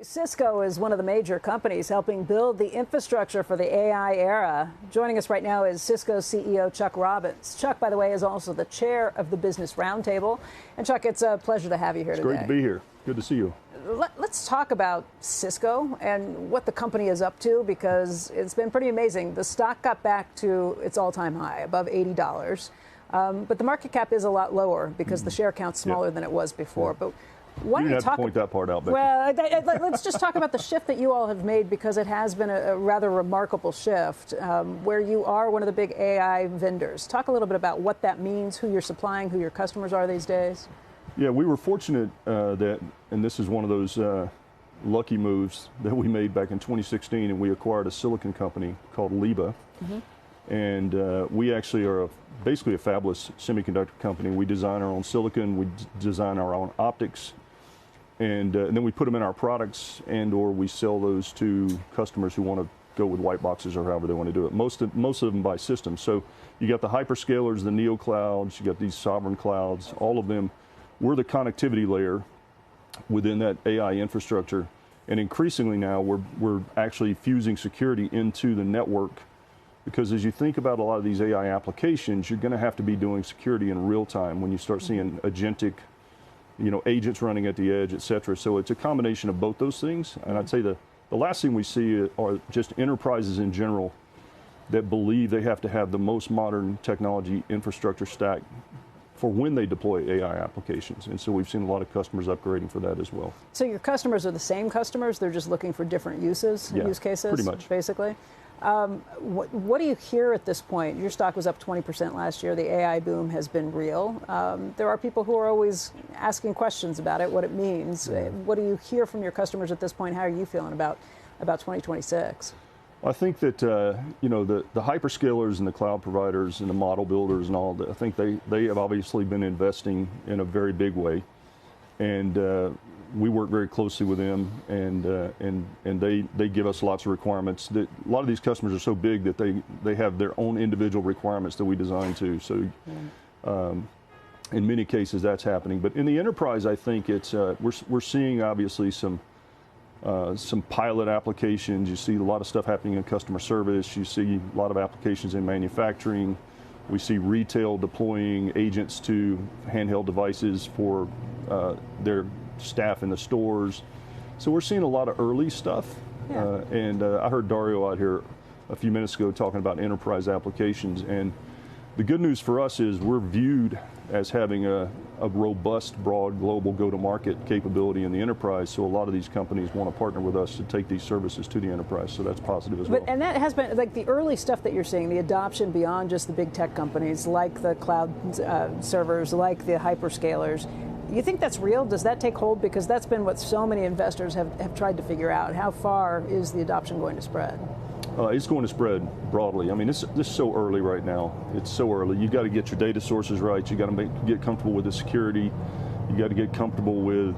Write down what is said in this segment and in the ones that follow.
Cisco is one of the major companies helping build the infrastructure for the AI era. Joining us right now is Cisco CEO Chuck Robbins. Chuck, by the way, is also the chair of the Business Roundtable. And Chuck, it's a pleasure to have you here today. It's great to be here. Good to see you. Let's talk about Cisco and what the company is up to, because it's been pretty amazing. The stock got back to its all-time high, above $80. But the market cap is a lot lower because the share count's smaller than it was before. But why don't you have to point that part out, Becky. Well, let's just talk about the shift that you all have made, because it has been a rather remarkable shift where you are one of the big AI vendors. Talk a little bit about what that means, who you're supplying, who your customers are these days. Yeah, we were fortunate that, and this is one of those lucky moves that we made back in 2016, and we acquired a silicon company called Liba. And we actually are basically a fabless semiconductor company. We design our own silicon, we design our own optics, and then we put them in our products, and/or we sell those to customers who want to go with white boxes or however they want to do it. Most of them buy systems. So you got the hyperscalers, the neo clouds, you got these sovereign clouds, all of them. We're the connectivity layer within that AI infrastructure, and increasingly now we're actually fusing security into the network, because as you think about a lot of these AI applications, you're going to have to be doing security in real time when you start seeing agentic, agents running at the edge, et cetera. So it's a combination of both those things. And I'd say the last thing we see are just enterprises in general that believe they have to have the most modern technology infrastructure stack for when they deploy AI applications. And so we've seen a lot of customers upgrading for that as well. So your customers are the same customers, they're just looking for different use cases? Pretty much. Basically. What do you hear at this point? Your stock was up 20% last year. The AI boom has been real. There are people who are always asking questions about it, what it means. What do you hear from your customers at this point? How are you feeling about 2026? I think that the hyperscalers and the cloud providers and the model builders and all that, I think they have obviously been investing in a very big way, and we work very closely with them, and they give us lots of requirements. A lot of these customers are so big that they have their own individual requirements that we design to. So in many cases that's happening. But in the enterprise, I think it's we're seeing obviously some pilot applications. You see a lot of stuff happening in customer service. You see a lot of applications in manufacturing. We see retail deploying agents to handheld devices for their staff in the stores. So we're seeing a lot of early stuff. And I heard Dario out here a few minutes ago talking about enterprise applications. And the good news for us is we're viewed as having a robust, broad, global go-to-market capability in the enterprise. So a lot of these companies want to partner with us to take these services to the enterprise. So that's positive as well. And that has been, like, the early stuff that you're seeing, the adoption beyond just the big tech companies, like the cloud servers, like the hyperscalers. You think that's real? Does that take hold? Because that's been what so many investors have tried to figure out. How far is the adoption going to spread? It's going to spread broadly. I mean, this is so early right now. It's so early. You got to get your data sources right. You got to get comfortable with the security. You got to get comfortable with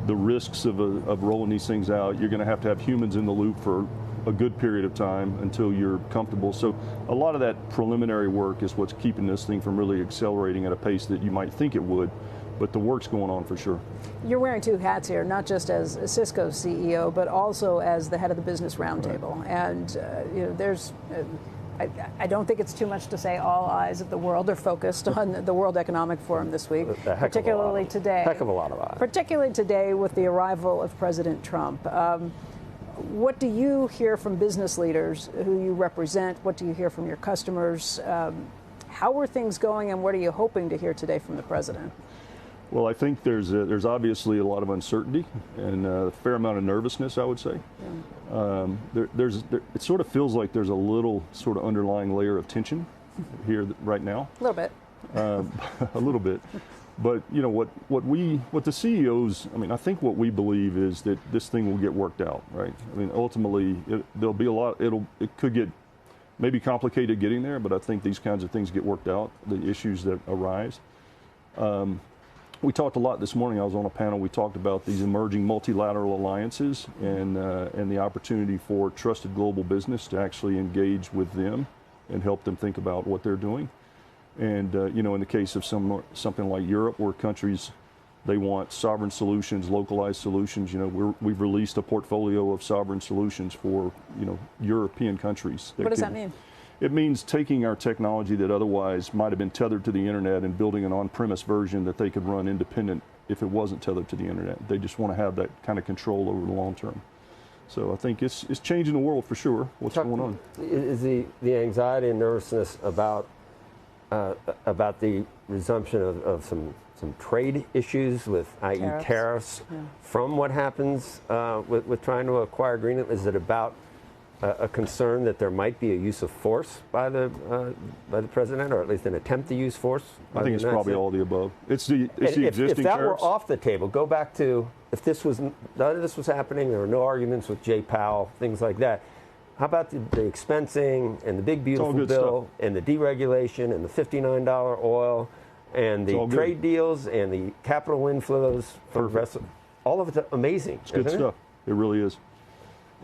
the risks of rolling these things out. You're going to have humans in the loop for a good period of time until you're comfortable. So a lot of that preliminary work is what's keeping this thing from really accelerating at a pace that you might think it would. But the work's going on for sure. You're wearing two hats here, not just as a Cisco CEO, but also as the head of the Business Roundtable. Right. And there's, I don't think it's too much to say all eyes of the world are focused on the World Economic Forum this week, particularly today. Heck of a lot of eyes. Particularly today with the arrival of President Trump. What do you hear from business leaders who you represent? What do you hear from your customers? How are things going, and what are you hoping to hear today from the president? Well, I think there's obviously a lot of uncertainty and a fair amount of nervousness, I would say. It sort of feels like there's a little sort of underlying layer of tension here right now. A little bit. A little bit. But what the CEOs, I mean, I think what we believe is that this thing will get worked out, right? I mean, ultimately, there'll be a lot. It could get maybe complicated getting there, but I think these kinds of things get worked out. The issues that arise. We talked a lot this morning. I was on a panel. We talked about these emerging multilateral alliances and the opportunity for trusted global business to actually engage with them and help them think about what they're doing. And in the case of something like Europe, where countries They want sovereign solutions, localized solutions. You know, we've released a portfolio of sovereign solutions for, you know, European countries. What does that mean? It means taking our technology that otherwise might have been tethered to the internet and building an on-premise version that they could run independent if it wasn't tethered to the internet. They just want to have that kind of control over the long term. So I think it's changing the world for sure. What's Chuck, going on? Is the anxiety and nervousness about the resumption of some trade issues with, i.e. tariffs from what happens with trying to acquire Greenland? Is it about a concern that there might be a use of force by the president, or at least an attempt to use force? I think it's probably all the above. It's the existing if that tariffs. were off the table, go back to if none of this was happening, there were no arguments with Jay Powell, things like that. How about the expensing and the big beautiful bill and the deregulation and the $59 oil and the trade deals and the capital inflows for the rest of all of it's amazing. It's good stuff. It really is.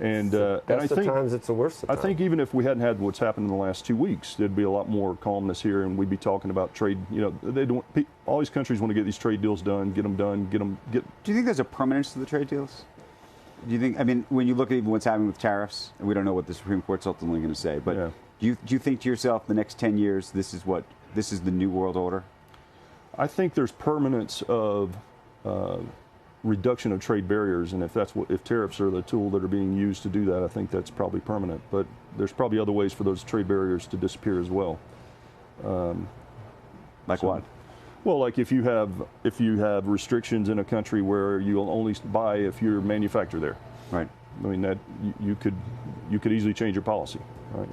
And I think times it's the worst. I think even if we hadn't had what's happened in the last 2 weeks, there'd be a lot more calmness here, and we'd be talking about trade. You know, they don't. All these countries want to get these trade deals done, get them done, get. Do you think there's a permanence to the trade deals? Do you think? I mean, when you look at even what's happening with tariffs, and we don't know what the Supreme Court's ultimately going to say, but do you think to yourself, the next 10 years, this is the new world order? I think there's permanence of reduction of trade barriers, and if tariffs are the tool that are being used to do that, I think that's probably permanent. But there's probably other ways for those trade barriers to disappear as well. Like what? Well, like if you have restrictions in a country where you'll only buy if you're manufactured there. Right. I mean that you could easily change your policy. Right.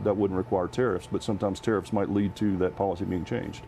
That wouldn't require tariffs, but sometimes tariffs might lead to that policy being changed.